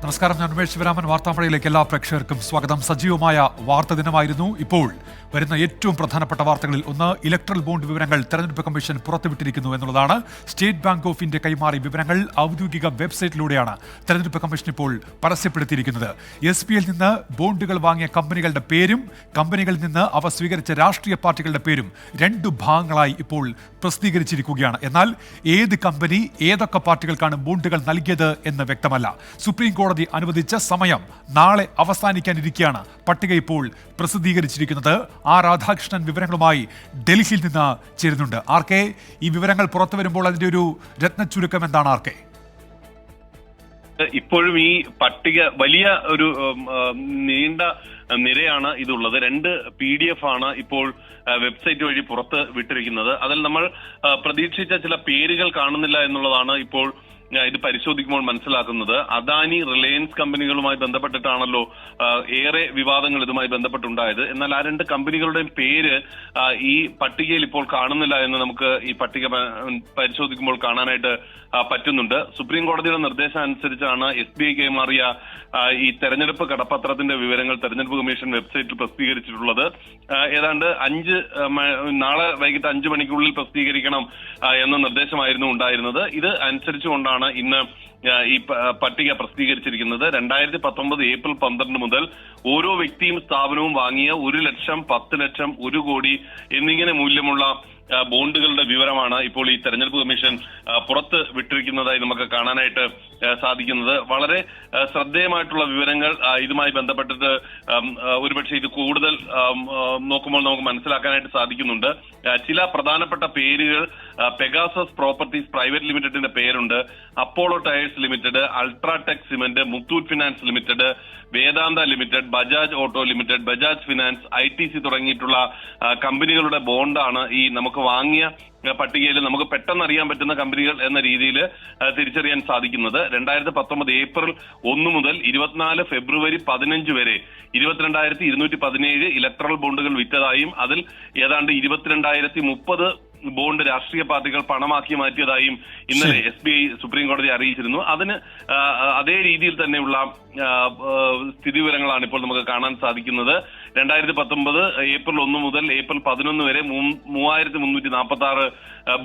നമസ്കാരം, ഞാൻ ഉമേഷ് ശിവരാമൻ. വാർത്താമഴയിലേക്ക് എല്ലാ പ്രേക്ഷകർക്കും സ്വാഗതം. സജീവമായ വാർത്താ ദിനമായിരുന്നു. ഇപ്പോൾ വരുന്ന ഏറ്റവും പ്രധാനപ്പെട്ട വാർത്തകളിൽ ഒന്ന് ഇലക്ട്രൽ ബോണ്ട് വിവരങ്ങൾ തെരഞ്ഞെടുപ്പ് കമ്മീഷൻ പുറത്തുവിട്ടിരിക്കുന്നു എന്നുള്ളതാണ്. സ്റ്റേറ്റ് ബാങ്ക് ഓഫ് ഇന്ത്യ കൈമാറിയ വിവരങ്ങൾ ഔദ്യോഗിക വെബ്സൈറ്റിലൂടെയാണ് തെരഞ്ഞെടുപ്പ് കമ്മീഷൻ ഇപ്പോൾ പരസ്യപ്പെടുത്തിയിരിക്കുന്നത്. SBIയിൽ നിന്ന് ബോണ്ടുകൾ വാങ്ങിയ കമ്പനികളുടെ പേരും കമ്പനികളിൽ നിന്ന് അവ സ്വീകരിച്ച രാഷ്ട്രീയ പാർട്ടികളുടെ പേരും രണ്ടു ഭാഗങ്ങളായി ഇപ്പോൾ പ്രസിദ്ധീകരിച്ചിരിക്കുകയാണ്. എന്നാൽ ഏത് കമ്പനി ഏതൊക്കെ പാർട്ടികൾക്കാണ് ബോണ്ടുകൾ നൽകിയത് എന്ന് വ്യക്തമല്ല. സുപ്രീം കോടതി അനുവദിച്ച സമയം നാളെ അവസാനിക്കാനിരിക്കെയാണ് പട്ടിക ഇപ്പോൾ പ്രസിദ്ധീകരിച്ചിരിക്കുന്നത്. രാധാകൃഷ്ണൻ വിവരങ്ങളുമായി ഡൽഹിയിൽ നിന്ന് ചേരുന്നുണ്ട്. ആർക്കെ, ഈ വിവരങ്ങൾ പുറത്തു വരുമ്പോൾ അതിന്റെ ഒരു രത്നച്ചുരുക്കം എന്താണ് ആർക്കെ? ഇപ്പോഴും ഈ പട്ടിക വലിയ ഒരു നീണ്ട നിരയാണ് ഇതുള്ളത്. 2 PDF ആണ് ഇപ്പോൾ വെബ്സൈറ്റ് വഴി പുറത്ത് വിട്ടിരിക്കുന്നത്. അതിൽ നമ്മൾ പ്രതീക്ഷിച്ച ചില പേരുകൾ കാണുന്നില്ല എന്നുള്ളതാണ് ഇപ്പോൾ ഇത് പരിശോധിക്കുമ്പോൾ മനസ്സിലാക്കുന്നത്. അദാനി, റിലയൻസ് കമ്പനികളുമായി ബന്ധപ്പെട്ടിട്ടാണല്ലോ ഏറെ വിവാദങ്ങൾ ഇതുമായി ബന്ധപ്പെട്ടുണ്ടായത്. എന്നാൽ ആ 2 കമ്പനികളുടെയും പേര് ഈ പട്ടികയിൽ ഇപ്പോൾ കാണുന്നില്ല എന്ന് നമുക്ക് ഈ പട്ടിക പരിശോധിക്കുമ്പോൾ കാണാനായിട്ട് പറ്റുന്നുണ്ട്. സുപ്രീം കോടതിയുടെ നിർദ്ദേശം അനുസരിച്ചാണ് SBI കൈമാറിയ ഈ തെരഞ്ഞെടുപ്പ് കടപ്പത്രത്തിന്റെ വിവരങ്ങൾ തെരഞ്ഞെടുപ്പ് കമ്മീഷൻ വെബ്സൈറ്റിൽ പ്രസിദ്ധീകരിച്ചിട്ടുള്ളത്. ഏതാണ്ട് നാളെ വൈകിട്ട് 5 മണിക്കുള്ളിൽ പ്രസിദ്ധീകരിക്കണം എന്ന നിർദ്ദേശമായിരുന്നു ഉണ്ടായിരുന്നത്. ഇത് അനുസരിച്ചുകൊണ്ടാണ് ഇന്ന് ഈ പട്ടിക പ്രസിദ്ധീകരിച്ചിരിക്കുന്നത്. 2019 ഏപ്രിൽ 12 മുതൽ ഓരോ വ്യക്തിയും സ്ഥാപനവും വാങ്ങിയ 1 ലക്ഷം, 10 ലക്ഷം, 1 കോടി എന്നിങ്ങനെ മൂല്യമുള്ള ബോണ്ടുകളുടെ വിവരമാണ് ഇപ്പോൾ ഈ തെരഞ്ഞെടുപ്പ് കമ്മീഷൻ പുറത്ത് വിട്ടിരിക്കുന്നതായി നമുക്ക് കാണാനായിട്ട് സാധിക്കുന്നത്. വളരെ ശ്രദ്ധേയമായിട്ടുള്ള വിവരങ്ങൾ ഇതുമായി ബന്ധപ്പെട്ടിട്ട് ഒരുപക്ഷെ ഇത് കൂടുതൽ നോക്കുമ്പോൾ നമുക്ക് മനസ്സിലാക്കാനായിട്ട് സാധിക്കുന്നുണ്ട്. ചില പ്രധാനപ്പെട്ട പേരുകൾ പെഗാസസ് പ്രോപ്പർട്ടീസ് പ്രൈവറ്റ് ലിമിറ്റഡിന്റെ പേരുണ്ട്, Apollo Tyres Limited, UltraTech Cement, Muthoot Finance Limited, Vedanta Limited, Bajaj Auto Limited, Bajaj Finance, ITC തുടങ്ങിയിട്ടുള്ള കമ്പനികളുടെ ബോണ്ടാണ് ഈ നമുക്ക് വാങ്ങിയ പട്ടികയിൽ നമുക്ക് പെട്ടെന്ന് അറിയാൻ പറ്റുന്ന കമ്പനികൾ എന്ന രീതിയിൽ തിരിച്ചറിയാൻ സാധിക്കുന്നത്. 2019 ഏപ്രിൽ 1 മുതൽ 24 ഫെബ്രുവരി 15 വരെ 22,217 ഇലക്ട്രൽ ബോണ്ടുകൾ വിറ്റതായും അതിൽ ഏതാണ്ട് 22,030 ബോണ്ട് രാഷ്ട്രീയ പാർട്ടികൾ പണമാക്കി മാറ്റിയതായും ഇന്നലെ SBI സുപ്രീം കോടതി അറിയിച്ചിരുന്നു. അതിന് അതേ രീതിയിൽ തന്നെയുള്ള സ്ഥിതിവിവരങ്ങളാണ് ഇപ്പോൾ നമുക്ക് കാണാൻ സാധിക്കുന്നത്. 2019 ഏപ്രിൽ 1 മുതൽ ഏപ്രിൽ 11 വരെ 3,346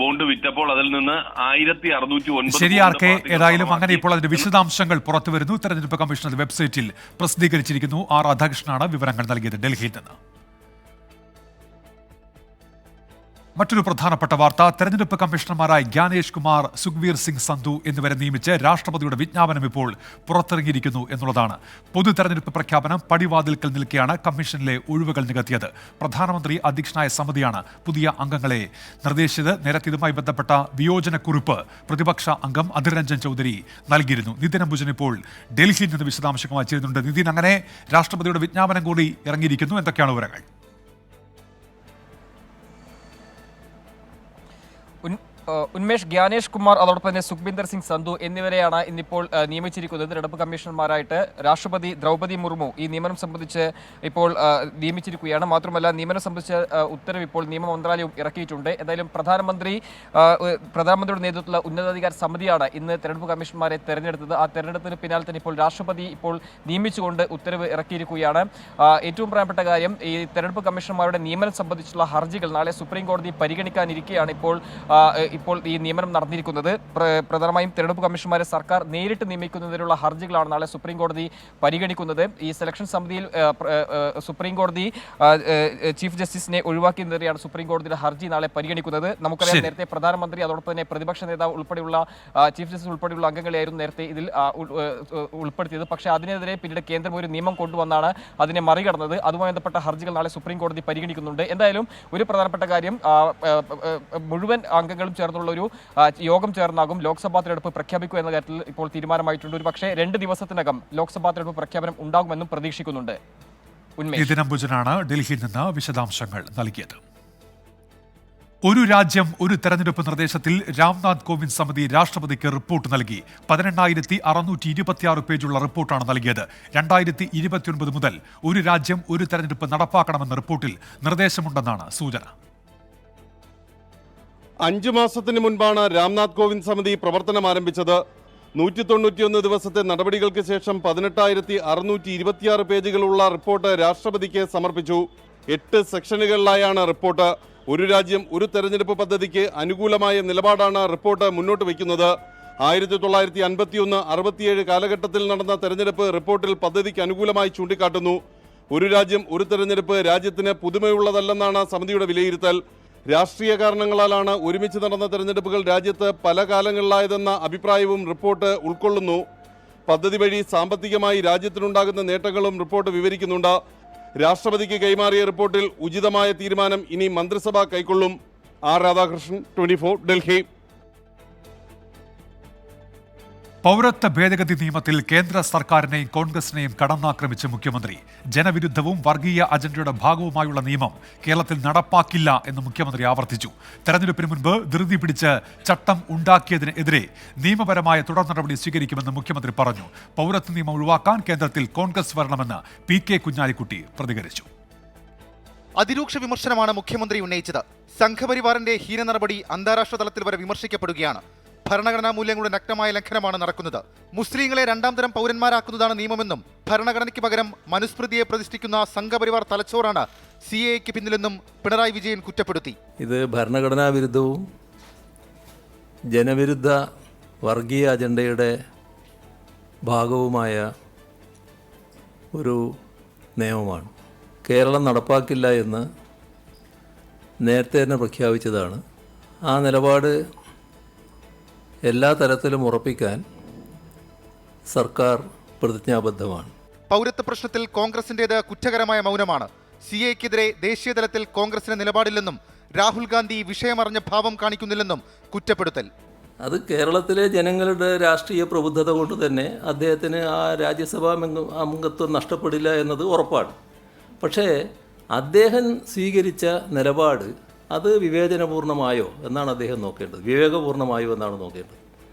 ബോണ്ട് വിറ്റപ്പോൾ അതിൽ നിന്ന് 1,609. ശരിയാർക്കെ, ഏതായാലും അങ്ങനെ ഇപ്പോൾ അതിന്റെ വിശദാംശങ്ങൾ പുറത്തു വരുന്നു. തെരഞ്ഞെടുപ്പ് കമ്മീഷണർ വെബ്സൈറ്റിൽ പ്രസിദ്ധീകരിച്ചിരിക്കുന്നു. രാധാകൃഷ്ണനാണ് വിവരങ്ങൾ നൽകിയത് ഡൽഹിയിൽ നിന്ന്. മറ്റൊരു പ്രധാനപ്പെട്ട വാർത്ത, തെരഞ്ഞെടുപ്പ് കമ്മീഷണർമാരായ ജ്ഞാനേഷ് കുമാർ, സുഖ്വീർ സിംഗ് സന്ധു എന്നിവരെ നിയമിച്ച് രാഷ്ട്രപതിയുടെ വിജ്ഞാപനം ഇപ്പോൾ പുറത്തിറങ്ങിയിരിക്കുന്നു എന്നുള്ളതാണ്. പൊതു തെരഞ്ഞെടുപ്പ് പ്രഖ്യാപനം പടിവാതിൽക്കൽ നിൽക്കെയാണ് കമ്മീഷനിലെ ഒഴിവുകൾ നികത്തിയത്. പ്രധാനമന്ത്രി അധ്യക്ഷനായ സമിതിയാണ് പുതിയ അംഗങ്ങളെ നിർദ്ദേശിച്ചത്. നേരത്തെ ഇതുമായി ബന്ധപ്പെട്ട വിയോജനക്കുറിപ്പ് പ്രതിപക്ഷ അംഗം അധിർ രഞ്ജൻ ചൗധരി നൽകിയിരുന്നു. നിതിൻ അംബുജൻ ഇപ്പോൾ ഡൽഹിയിൽ നിന്ന് വിശദാംശങ്ങളുമായി ചേരുന്നുണ്ട്. നിതിൻ, അങ്ങനെ രാഷ്ട്രപതിയുടെ വിജ്ഞാപനം കൂടി ഇറങ്ങിയിരിക്കുന്നു, എന്തൊക്കെയാണ് വിവരങ്ങൾ? ഉന്മേഷ്, ജ്ഞാനേഷ് കുമാർ അതോടൊപ്പം തന്നെ സുഖ്ബീന്ദർ സിംഗ് സന്ധു എന്നിവരെയാണ് ഇന്നിപ്പോൾ നിയമിച്ചിരിക്കുന്നത്. തെരഞ്ഞെടുപ്പ് കമ്മീഷണർമാരായിട്ട് രാഷ്ട്രപതി ദ്രൗപദി മുർമു ഈ നിയമനം സംബന്ധിച്ച് ഇപ്പോൾ നിയമിച്ചിരിക്കുകയാണ്. മാത്രമല്ല, നിയമനം സംബന്ധിച്ച ഉത്തരവ് ഇപ്പോൾ നിയമ മന്ത്രാലയവും ഇറക്കിയിട്ടുണ്ട്. എന്തായാലും പ്രധാനമന്ത്രിയുടെ നേതൃത്വത്തിലുള്ള ഉന്നതാധികാര സമിതിയാണ് ഇന്ന് തെരഞ്ഞെടുപ്പ് കമ്മീഷണർമാരെ തെരഞ്ഞെടുത്തത്. ആ തെരഞ്ഞെടുപ്പിന് പിന്നാലെ തന്നെ ഇപ്പോൾ രാഷ്ട്രപതി ഇപ്പോൾ നിയമിച്ചുകൊണ്ട് ഉത്തരവ് ഇറക്കിയിരിക്കുകയാണ്. ഏറ്റവും പ്രധാനപ്പെട്ട കാര്യം, ഈ തെരഞ്ഞെടുപ്പ് കമ്മീഷണർമാരുടെ നിയമനം സംബന്ധിച്ചുള്ള ഹർജികൾ നാളെ സുപ്രീം കോടതി പരിഗണിക്കാനിരിക്കെയാണ് ഇപ്പോൾ ഈ നിയമനം നടന്നിരിക്കുന്നത്. പ്രധാനമായും തെരഞ്ഞെടുപ്പ് കമ്മീഷണർമാരെ സർക്കാർ നേരിട്ട് നിയമിക്കുന്നതിനുള്ള ഹർജികളാണ് നാളെ സുപ്രീം കോടതി പരിഗണിക്കുന്നത്. ഈ സെലക്ഷൻ സമിതിയിൽ സുപ്രീം കോടതി ചീഫ് ജസ്റ്റിസിനെ ഒഴിവാക്കിയതിനെതിരെയാണ് സുപ്രീം കോടതിയുടെ ഹർജി നാളെ പരിഗണിക്കുന്നത്. നമുക്കറിയാം, നേരത്തെ പ്രധാനമന്ത്രി അതോടൊപ്പം തന്നെ പ്രതിപക്ഷ നേതാവ് ഉൾപ്പെടെയുള്ള ചീഫ് ജസ്റ്റിസ് ഉൾപ്പെടെയുള്ള അംഗങ്ങളെയായിരുന്നു നേരത്തെ ഇതിൽ ഉൾപ്പെടുത്തിയത്. പക്ഷേ അതിനെതിരെ പിന്നീട് കേന്ദ്രം ഒരു നിയമം കൊണ്ടുവന്നാണ് അതിനെ മറികടന്നത്. അതുമായി ബന്ധപ്പെട്ട ഹർജികൾ നാളെ സുപ്രീം കോടതി പരിഗണിക്കുന്നുണ്ട്. എന്തായാലും ഒരു പ്രധാനപ്പെട്ട കാര്യം, മുഴുവൻ അംഗങ്ങളും ചേർന്നുള്ള ഒരു യോഗം ചേർന്നാകും ലോക്സഭാ തെരഞ്ഞെടുപ്പ് പ്രഖ്യാപിക്കുക എന്ന കാര്യത്തിൽ ഇപ്പോൾ തീരുമാനമായിട്ടുണ്ട്. ഒരു പക്ഷേ 2 ദിവസത്തിനകം ലോക്സഭാ തെരഞ്ഞെടുപ്പ് പ്രഖ്യാപനം ഉണ്ടാകുമെന്നും പ്രതീക്ഷിക്കുന്നുണ്ട്. നിതിൻ അംബുജനാണ് ഡൽഹിയിൽ നിന്ന് വിശദാംശങ്ങൾ നൽകിയത്. ഒരു രാജ്യം ഒരു തെരഞ്ഞെടുപ്പ് നിർദ്ദേശത്തിൽ രാംനാഥ് കോവിന്ദ് സമിതി രാഷ്ട്രപതിക്ക് റിപ്പോർട്ട് നൽകി. 18,626 പേജുള്ള റിപ്പോർട്ടാണ് നൽകിയത്. 2029 മുതൽ ഒരു രാജ്യം ഒരു തെരഞ്ഞെടുപ്പ് നടപ്പാക്കണമെന്ന റിപ്പോർട്ടിൽ നിർദ്ദേശമുണ്ടെന്നാണ് സൂചന. 5 മാസത്തിന് മുൻപാണ് രാംനാഥ് കോവിന്ദ് സമിതി പ്രവർത്തനം ആരംഭിച്ചത്. 191 ദിവസത്തെ നടപടികൾക്ക് ശേഷം 18,626 പേജുകളുള്ള റിപ്പോർട്ട് രാഷ്ട്രപതിക്ക് സമർപ്പിച്ചു. 8 സെക്ഷനുകളിലായാണ് റിപ്പോർട്ട്. ഒരു രാജ്യം ഒരു തെരഞ്ഞെടുപ്പ് പദ്ധതിക്ക് അനുകൂലമായ നിലപാടാണ് റിപ്പോർട്ട് മുന്നോട്ട് വയ്ക്കുന്നത്. 1951-67 കാലഘട്ടത്തിൽ നടന്ന തെരഞ്ഞെടുപ്പ് റിപ്പോർട്ടിൽ പദ്ധതിക്ക് അനുകൂലമായി ചൂണ്ടിക്കാട്ടുന്നു. ഒരു രാജ്യം ഒരു തെരഞ്ഞെടുപ്പ് രാജ്യത്തിന് പുതുമയുള്ളതല്ലെന്നാണ് സമിതിയുടെ വിലയിരുത്തൽ. രാഷ്ട്രീയ കാരണങ്ങളാലാണ് ഒരുമിച്ച് നടന്ന തെരഞ്ഞെടുപ്പുകൾ രാജ്യത്ത് പല കാലങ്ങളിലായതെന്ന അഭിപ്രായവും റിപ്പോർട്ട് ഉൾക്കൊള്ളുന്നു. പദ്ധതി വഴി സാമ്പത്തികമായി രാജ്യത്തിനുണ്ടാകുന്ന നേട്ടങ്ങളും റിപ്പോർട്ട് വിവരിക്കുന്നുണ്ട്. രാഷ്ട്രപതിക്ക് കൈമാറിയ റിപ്പോർട്ടിൽ ഉചിതമായ തീരുമാനം ഇനി മന്ത്രിസഭ കൈക്കൊള്ളും. ആർ രാധാകൃഷ്ണൻ, 24, ഡൽഹി. പൗരത്വ ഭേദഗതി നിയമത്തിൽ കേന്ദ്ര സർക്കാരിനെയും കോൺഗ്രസിനെയും കടന്നാക്രമിച്ച് മുഖ്യമന്ത്രി. ജനവിരുദ്ധവും വർഗീയ അജണ്ടയുടെ ഭാഗവുമായുള്ള നിയമം കേരളത്തിൽ നടപ്പാക്കില്ല എന്ന് മുഖ്യമന്ത്രി ആവർത്തിച്ചു. തെരഞ്ഞെടുപ്പിന് മുൻപ് ധൃതി പിടിച്ച് ചട്ടം ഉണ്ടാക്കിയതിനെതിരെ നിയമപരമായ തുടർ നടപടി സ്വീകരിക്കുമെന്ന് മുഖ്യമന്ത്രി പറഞ്ഞു. പൗരത്വ നിയമം ഒഴിവാക്കാൻ കേന്ദ്രത്തിൽ കോൺഗ്രസ് വരണമെന്ന് PK കുഞ്ഞാലിക്കുട്ടി പ്രതികരിച്ചു. അതിരൂക്ഷ വിമർശനമാണ് മുഖ്യമന്ത്രി ഉന്നയിച്ചത്. സംഘപരിവാറിന്റെ ഹീന നടപടി അന്താരാഷ്ട്ര തലത്തിൽ വരെ വിമർശിക്കപ്പെടുകയാണ്. ഭരണഘടനാ മൂല്യങ്ങളുടെ നഗ്നമായ ലംഘനമാണ് നടക്കുന്നത്. മുസ്ലിങ്ങളെ രണ്ടാം തരം പൗരന്മാരാക്കുന്നതാണ് നിയമമെന്നും ഭരണഘടനയ്ക്ക് പകരം മനുസ്മൃതിയെ പ്രതിഷ്ഠിക്കുന്ന സംഘപരിവാർ തലച്ചോറാണ് CAAക്ക് പിന്നിലെന്നും പിണറായി വിജയൻ കുറ്റപ്പെടുത്തി. ഇത് ഭരണഘടനാ വിരുദ്ധവും ജനവിരുദ്ധ വർഗീയ അജണ്ടയുടെ ഭാഗവുമായ ഒരു നിയമമാണ്. കേരളം നടപ്പാക്കില്ല എന്ന് നേരത്തെ തന്നെ പ്രഖ്യാപിച്ചതാണ്. ആ നിലപാട് എല്ലാ തരത്തിലും ഉറപ്പിക്കാൻ സർക്കാർ പ്രതിജ്ഞാബദ്ധമാണ്. പൗരത്വ പ്രശ്നത്തിൽ കോൺഗ്രസിന്റേത് കുറ്റകരമായ മൗനമാണ്. CAAക്കെതിരെ ദേശീയ തലത്തിൽ കോൺഗ്രസിന് നിലപാടില്ലെന്നും രാഹുൽ ഗാന്ധി വിഷയമറിഞ്ഞ ഭാവം കാണിക്കുന്നില്ലെന്നും കുറ്റപ്പെടുത്തൽ. അത് കേരളത്തിലെ ജനങ്ങളുടെ രാഷ്ട്രീയ പ്രബുദ്ധത കൊണ്ട് തന്നെ അദ്ദേഹത്തിന് ആ രാജ്യസഭാ അംഗത്വം നഷ്ടപ്പെടില്ല എന്നത് ഉറപ്പാണ്. പക്ഷേ അദ്ദേഹം സ്വീകരിച്ച നിലപാട് അത് വിവേചനപൂർണമായോ എന്നാണ് അദ്ദേഹം നോക്കേണ്ടത്, വിവേകപൂർണമായോ എന്നാണ് നോക്കേണ്ടത്.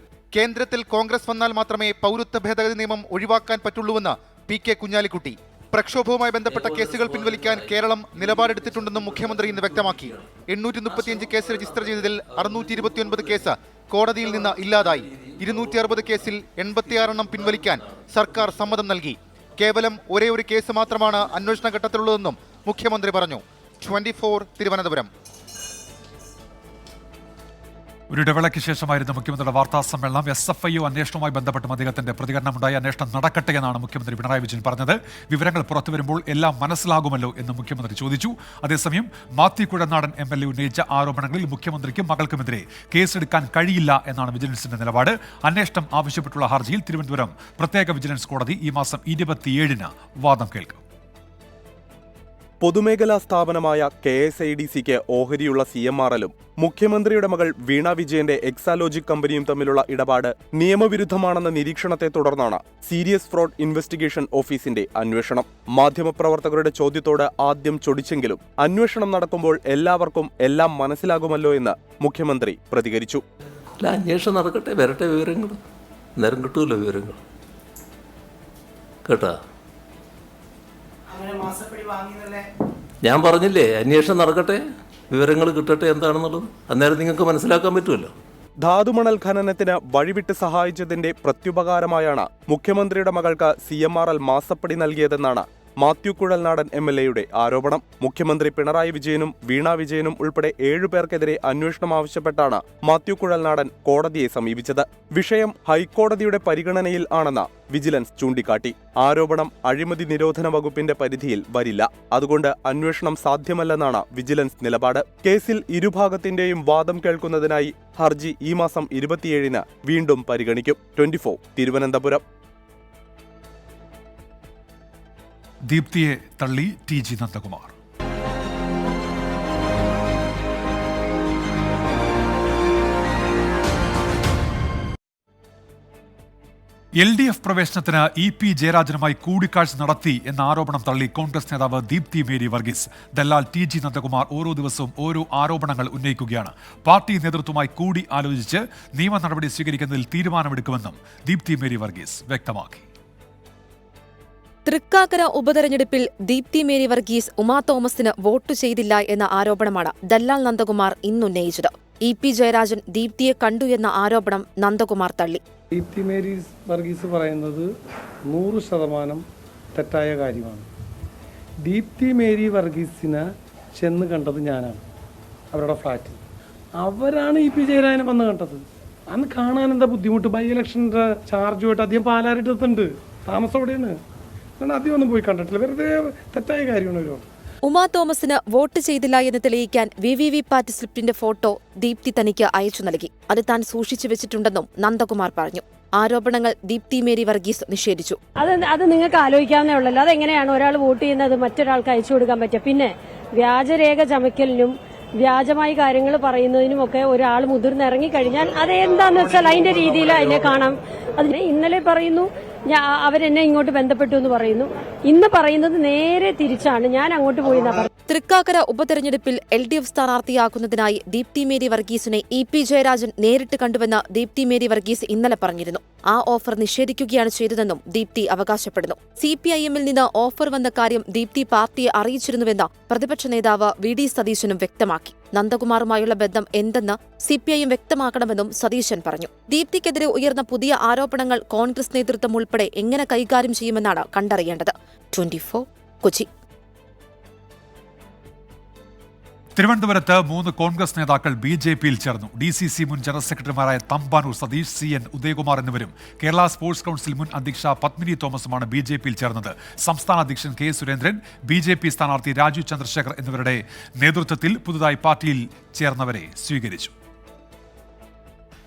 കേന്ദ്രത്തിൽ കോൺഗ്രസ് വന്നാൽ മാത്രമേ പൗരത്വ ഭേദഗതി നിയമം ഒഴിവാക്കാൻ പറ്റുള്ളൂവെന്ന് PK കുഞ്ഞാലിക്കുട്ടി. പ്രക്ഷോഭവുമായി ബന്ധപ്പെട്ട കേസുകൾ പിൻവലിക്കാൻ കേരളം നിലപാടെടുത്തിട്ടുണ്ടെന്നും മുഖ്യമന്ത്രി ഇന്ന് വ്യക്തമാക്കി. 835 കേസ് രജിസ്റ്റർ ചെയ്തതിൽ 629 കേസ് കോടതിയിൽ നിന്ന് ഇല്ലാതായി. 260 കേസിൽ 86 എണ്ണം പിൻവലിക്കാൻ സർക്കാർ സമ്മതം നൽകി. കേവലം ഒരേ ഒരു കേസ് മാത്രമാണ് അന്വേഷണ ഘട്ടത്തിലുള്ളതെന്നും മുഖ്യമന്ത്രി പറഞ്ഞു. 24, തിരുവനന്തപുരം. ഒരു ഇടവേളയ്ക്ക് ശേഷമായിരുന്നു മുഖ്യമന്ത്രിയുടെ വാർത്താ സമ്മേളനം. SFIO അന്വേഷണവുമായി ബന്ധപ്പെട്ടും അദ്ദേഹത്തിന്റെ പ്രതികരണമുണ്ടായി. അന്വേഷണം നടക്കട്ടെ എന്നാണ് മുഖ്യമന്ത്രി പിണറായി വിജയൻ പറഞ്ഞത്. വിവരങ്ങൾ പുറത്തു വരുമ്പോൾ എല്ലാം മനസ്സിലാകുമല്ലോ എന്ന് മുഖ്യമന്ത്രി ചോദിച്ചു. അതേസമയം മാത്യു കുഴൽനാടൻ MLA ഉന്നയിച്ച ആരോപണങ്ങളിൽ മുഖ്യമന്ത്രിക്കും മകൾക്കുമെതിരെ കേസെടുക്കാൻ കഴിയില്ല എന്നാണ് വിജിലൻസിന്റെ നിലപാട്. അന്വേഷണം ആവശ്യപ്പെട്ടുള്ള ഹർജിയിൽ തിരുവനന്തപുരം പ്രത്യേക വിജിലൻസ് കോടതി ഈ മാസം 27-ന് വാദം കേൾക്കും. പൊതുമേഖലാ സ്ഥാപനമായ KSIDCക്ക് ഓഹരിയുള്ള CMRLഉം മുഖ്യമന്ത്രിയുടെ മകൾ വീണ വിജയന്റെ എക്സാലോജിക് കമ്പനിയും തമ്മിലുള്ള ഇടപാട് നിയമവിരുദ്ധമാണെന്ന നിരീക്ഷണത്തെ തുടർന്നാണ് സീരിയസ് ഫ്രോഡ് ഇൻവെസ്റ്റിഗേഷൻ ഓഫീസിന്റെ അന്വേഷണം. മാധ്യമപ്രവർത്തകരുടെ ചോദ്യത്തോട് ആദ്യം ചൊടിച്ചെങ്കിലും അന്വേഷണം നടക്കുമ്പോൾ എല്ലാവർക്കും എല്ലാം മനസ്സിലാകുമല്ലോ എന്ന് മുഖ്യമന്ത്രി പ്രതികരിച്ചു. അന്വേഷണം നടക്കട്ടെ, വരട്ടെ, വിവരങ്ങൾ നേരം കിട്ടുമല്ലോ, വിവരങ്ങൾ കേട്ടാ. ഞാൻ പറഞ്ഞില്ലേ, അന്വേഷണം നടക്കട്ടെ, വിവരങ്ങൾ കിട്ടട്ടെ എന്താണെന്നുള്ളത്. അന്നേരം നിങ്ങൾക്ക് മനസ്സിലാക്കാൻ പറ്റുമല്ലോ. ധാതുമണൽ ഖനനത്തിന് വഴിവിട്ട് സഹായിച്ചതിന്റെ പ്രത്യുപകാരമായാണ് മുഖ്യമന്ത്രിയുടെ മകൾക്ക് CMRL മാസപ്പടി നൽകിയതെന്നാണ് മാത്യു കുഴൽനാടൻ MLAയുടെ ആരോപണം. മുഖ്യമന്ത്രി പിണറായി വിജയനും വീണ വിജയനും ഉൾപ്പെടെ 7 പേർക്കെതിരെ അന്വേഷണം ആവശ്യപ്പെട്ടാണ് മാത്യു കുഴൽനാടൻ കോടതിയെ സമീപിച്ചത്. വിഷയം ഹൈക്കോടതിയുടെ പരിഗണനയിൽ ആണെന്ന് വിജിലൻസ് ചൂണ്ടിക്കാട്ടി. ആരോപണം അഴിമതി നിരോധന വകുപ്പിന്റെ പരിധിയിൽ വരില്ല, അതുകൊണ്ട് അന്വേഷണം സാധ്യമല്ലെന്നാണ് വിജിലൻസ് നിലപാട്. കേസിൽ ഇരുഭാഗത്തിന്റെയും വാദം കേൾക്കുന്നതിനായി ഹർജി ഈ മാസം 27-ന് വീണ്ടും പരിഗണിക്കും. 24, തിരുവനന്തപുരം. ദീപ്തിയെ തള്ളി TG നന്ദകുമാർ. LDF പ്രവേശനത്തിന് EP ജയരാജനുമായി കൂടിക്കാഴ്ച നടത്തി എന്ന ആരോപണം തള്ളി കോൺഗ്രസ് നേതാവ് ദീപ്തി മേരി വർഗീസ്. ദല്ലാൽ TG നന്ദകുമാർ ഓരോ ദിവസവും ഓരോ ആരോപണങ്ങൾ ഉന്നയിക്കുകയാണ്. പാർട്ടി നേതൃത്വവുമായി കൂടി ആലോചിച്ച് നിയമ നടപടി സ്വീകരിക്കുന്നതിൽ തീരുമാനമെടുക്കുമെന്നും ദീപ്തി മേരി വർഗീസ് വ്യക്തമാക്കി. തൃക്കാക്കര ഉപതെരഞ്ഞെടുപ്പിൽ ദീപ്തി മേരി വർഗീസ് ഉമാ തോമസിന് വോട്ട് ചെയ്തില്ല എന്ന ആരോപണമാണ് ദല്ലാൽ നന്ദകുമാർ ഇന്നുന്നയിച്ചത്. EP ജയരാജൻ ദീപ്തിയെ കണ്ടു എന്ന ആരോപണം നന്ദകുമാർ തള്ളി. ദീപ്തി മേരി വർഗീസ് പറയുന്നത് 100% തെറ്റായ കാര്യമാണ്. ദീപ്തി മേരി വർഗീസിനെ ചെന്ന് കണ്ടത് ഞാനാണ്, അവരുടെ ഫ്ലാറ്റിൽ. അവരാണ് EP ജയരാജനെ വന്ന് കണ്ടത്. അന്ന് കാണാൻ എന്താ ബുദ്ധിമുട്ട്? ബൈ ഇലക്ഷൻ്റെ ചാർജുമായിട്ട് അദ്ദേഹം പാലാരിട്ടത്തുണ്ട്, താമസം എവിടെയാണ്? ആദ്യം ഒന്നും പോയി കണ്ടിട്ടില്ല. വെറുതെ തെറ്റായ കാര്യമാണ് ഒരു. ഉമാ തോമസിന് വോട്ട് ചെയ്തില്ല എന്ന് തെളിയിക്കാൻ VVV-പാറ്റ് സ്ലിപ്പിന്റെ ഫോട്ടോ ദീപ്തി തനിക്ക് അയച്ചു നൽകി. അത് താൻ സൂക്ഷിച്ചു വെച്ചിട്ടുണ്ടെന്നും നന്ദകുമാർ പറഞ്ഞു. ആരോപണങ്ങൾ ദീപ്തി മേരി വർഗീസ് നിഷേധിച്ചു. അത് നിങ്ങൾക്ക് ആലോചിക്കാവുന്നേ ഉള്ളല്ലോ. അതെങ്ങനെയാണ് ഒരാൾ വോട്ട് ചെയ്യുന്നത് മറ്റൊരാൾക്ക് അയച്ചു കൊടുക്കാൻ പറ്റുക? പിന്നെ വ്യാജരേഖ ചമയ്ക്കലിനും വ്യാജമായി കാര്യങ്ങൾ പറയുന്നതിനുമൊക്കെ ഒരാൾ മുതിർന്നിറങ്ങിക്കഴിഞ്ഞാൽ അത് എന്താന്ന് വെച്ചാൽ അതിന്റെ രീതിയിൽ അതിനെ കാണാം. അതിന് ഇന്നലെ പറയുന്നു അവരെന്നെ ഇങ്ങോട്ട് ബന്ധപ്പെട്ടു എന്ന് പറയുന്നു. ഇന്ന് പറയുന്നത് നേരെ തിരിച്ചാണ്, ഞാൻ അങ്ങോട്ട് പോയി എന്നാ പറയുന്നത്. തൃക്കാക്കര ഉപതെരഞ്ഞെടുപ്പിൽ LDF സ്ഥാനാർത്ഥിയാക്കുന്നതിനായി ദീപ്തി മേരി വർഗീസിനെ EP ജയരാജൻ നേരിട്ട് കണ്ടുവെന്ന് ദീപ്തി മേരി വർഗീസ് ഇന്നലെ പറഞ്ഞിരുന്നു. ആ ഓഫർ നിഷേധിക്കുകയാണ് ചെയ്തതെന്നും ദീപ്തി അവകാശപ്പെടുന്നു. CPIM-ൽ നിന്ന് ഓഫർ വന്ന കാര്യം ദീപ്തി പാർട്ടിയെ അറിയിച്ചിരുന്നുവെന്ന് പ്രതിപക്ഷ നേതാവ് VD സതീശനും വ്യക്തമാക്കി. നന്ദകുമാറുമായുള്ള ബന്ധം എന്തെന്ന് CPIM വ്യക്തമാക്കണമെന്നും സതീശൻ പറഞ്ഞു. ദീപ്തിക്കെതിരെ ഉയർന്ന പുതിയ ആരോപണങ്ങൾ കോൺഗ്രസ് നേതൃത്വം ഉൾപ്പെടെ എങ്ങനെ കൈകാര്യം ചെയ്യുമെന്നാണ് കണ്ടറിയേണ്ടത്. 24 കൊച്ചി. തിരുവനന്തപുരത്ത് 3 കോൺഗ്രസ് നേതാക്കൾ BJP-യിൽ ചേർന്നു. DCC മുൻ ജനറൽ സെക്രട്ടറിമാരായ തമ്പാനൂർ സതീഷ്, CN ഉദയകുമാർ എന്നിവരും കേരള സ്പോർട്സ് കൌൺസിൽ മുൻ അധ്യക്ഷ പത്മിനി തോമസുമാണ് BJP-യിൽ ചേർന്നത്. സംസ്ഥാന അധ്യക്ഷൻ K സുരേന്ദ്രൻ, BJP സ്ഥാനാർത്ഥി രാജു ചന്ദ്രശേഖർ എന്നിവരുടെ നേതൃത്വത്തിൽ പുതുതായി പാർട്ടിയിൽ ചേർന്നവരെ സ്വീകരിച്ചു.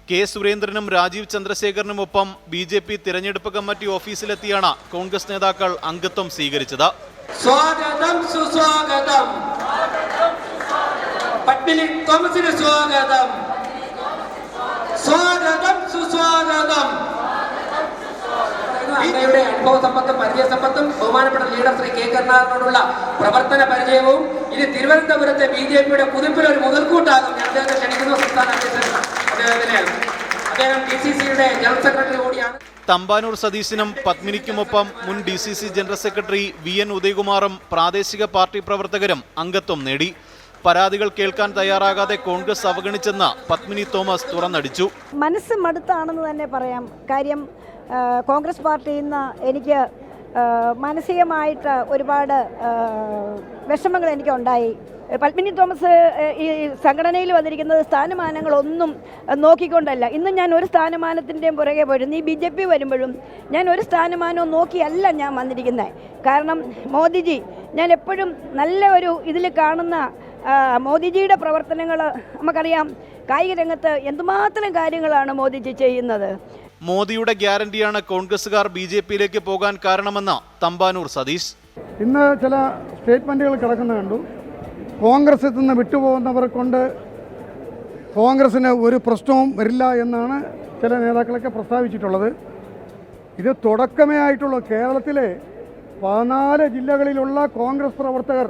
K സുരേന്ദ്രനും രാജീവ് ചന്ദ്രശേഖരനുമൊപ്പം BJP തിരഞ്ഞെടുപ്പ് കമ്മിറ്റി ഓഫീസിലെത്തിയാണ് കോൺഗ്രസ് നേതാക്കൾ അംഗത്വം സ്വീകരിച്ചത്. സ്വാഗതം, സുസ്വാഗതം. പത്മിനി തോമസിന് സ്വാഗതം, സ്വാഗതം, സുസ്വാഗതം. അങ്ങയുടെ അനുഭവ സമ്പത്തും പരിചയ സമ്പത്തും ബഹുമാനപ്പെട്ട ലീഡർ ശ്രീ K കരുണാകരനോടുള്ള പ്രവർത്തന പരിചയവും ഇത് തിരുവനന്തപുരത്തെ BJP-യുടെ കുതിപ്പിലൊരു മുതൽക്കൂട്ടാകും. ഞാൻ അദ്ദേഹത്തെ ക്ഷണിക്കുന്നു. സംസ്ഥാന അധ്യക്ഷൻ അദ്ദേഹം DCC-യുടെ ജനറൽ സെക്രട്ടറി കൂടിയാണ്. തമ്പാനൂർ സതീശനും പത്മിനിക്കുമൊപ്പം മുൻ DCC ജനറൽ സെക്രട്ടറി VN ഉദയകുമാറും പ്രാദേശിക പാർട്ടി പ്രവർത്തകരും അംഗത്വം നേടി. പരാതികൾ കേൾക്കാൻ തയ്യാറാകാതെ കോൺഗ്രസ് അവഗണിച്ചെന്ന് പത്മിനി തോമസ് തുറന്നടിച്ചു. മനസ്സ് മടുത്താണെന്ന് തന്നെ പറയാം. കാര്യം കോൺഗ്രസ് പാർട്ടിയിൽ നിന്ന് എനിക്ക് മാനസികമായിട്ട് ഒരുപാട് വിഷമങ്ങൾ എനിക്കുണ്ടായി. പത്മിനി തോമസ് ഈ സംഘടനയിൽ വന്നിരിക്കുന്നത് സ്ഥാനമാനങ്ങളൊന്നും നോക്കിക്കൊണ്ടല്ല. ഇന്ന് ഞാൻ ഒരു സ്ഥാനമാനത്തിൻ്റെയും പുറകെ പോയിരുന്നു. ഈ BJP വരുമ്പോഴും ഞാൻ ഒരു സ്ഥാനമാനവും നോക്കിയല്ല ഞാൻ വന്നിരിക്കുന്നത്. കാരണം മോദിജി, ഞാൻ എപ്പോഴും നല്ല ഒരു ഇതിൽ കാണുന്ന മോദിജിയുടെ പ്രവർത്തനങ്ങൾ നമുക്കറിയാം. കായിക രംഗത്ത് എന്തുമാത്രം കാര്യങ്ങളാണ് മോദിജി ചെയ്യുന്നത്. മോദിയുടെ ഗ്യാരണ്ടിയാണ് കോൺഗ്രസുകാർ BJP-യിലേക്ക് പോകാൻ കാരണമെന്ന് തമ്പാനൂർ സതീഷ്. ഇന്ന് ചില സ്റ്റേറ്റ്മെൻറ്റുകൾ കിടക്കുന്ന കണ്ടു. കോൺഗ്രസിൽ നിന്ന് വിട്ടുപോകുന്നവർ കൊണ്ട് കോൺഗ്രസിന് ഒരു പ്രശ്നവും വരില്ല എന്നാണ് ചില നേതാക്കളൊക്കെ പ്രസ്താവിച്ചിട്ടുള്ളത്. ഇത് തുടക്കമേ ആയിട്ടുള്ളൂ. കേരളത്തിലെ 14 ജില്ലകളിലുള്ള കോൺഗ്രസ് പ്രവർത്തകർ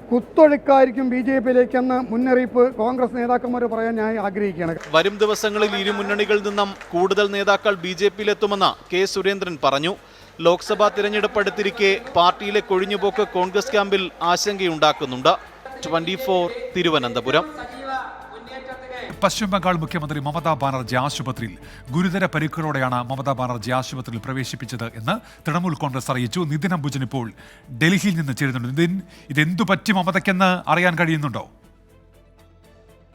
കുത്തൊഴുക്കായിരിക്കും BJP-യിലേക്കെന്ന് മുന്നറിയിപ്പ് കോൺഗ്രസ് നേതാക്കന്മാർ പറയാൻ ഞാൻ ആഗ്രഹിക്കുകയാണ്. വരും ദിവസങ്ങളിൽ ഇരു മുന്നണികളിൽ നിന്നും കൂടുതൽ നേതാക്കൾ BJP-യിലെത്തുമെന്ന് K സുരേന്ദ്രൻ പറഞ്ഞു. ലോക്സഭാ തിരഞ്ഞെടുപ്പ് അടുത്തിരിക്കെ പാർട്ടിയിലെ കൊഴിഞ്ഞുപോക്ക് കോൺഗ്രസ് ക്യാമ്പിൽ ആശങ്കയുണ്ടാക്കുന്നുണ്ട്. 24 തിരുവനന്തപുരം. പശ്ചിമ ബംഗാൾ മുഖ്യമന്ത്രി മമതാ ബാനർജി ആശുപത്രിയിൽ ഗുരുതര പരിക്കുകളോടെയാണ് മമതാ ബാനർജി ആശുപത്രിയിൽ പ്രവേശിപ്പിച്ചത് എന്ന് തൃണമൂൽ കോൺഗ്രസ് അറിയിച്ചു. നിതിൻ അംബുജൻ ഇപ്പോൾ ഡൽഹിയിൽ നിന്ന് ചേരുന്നുണ്ട്. നിതിൻ, ഇതെന്തു പറ്റി മമതയ്ക്കെന്ന് അറിയാൻ കഴിയുന്നുണ്ടോ?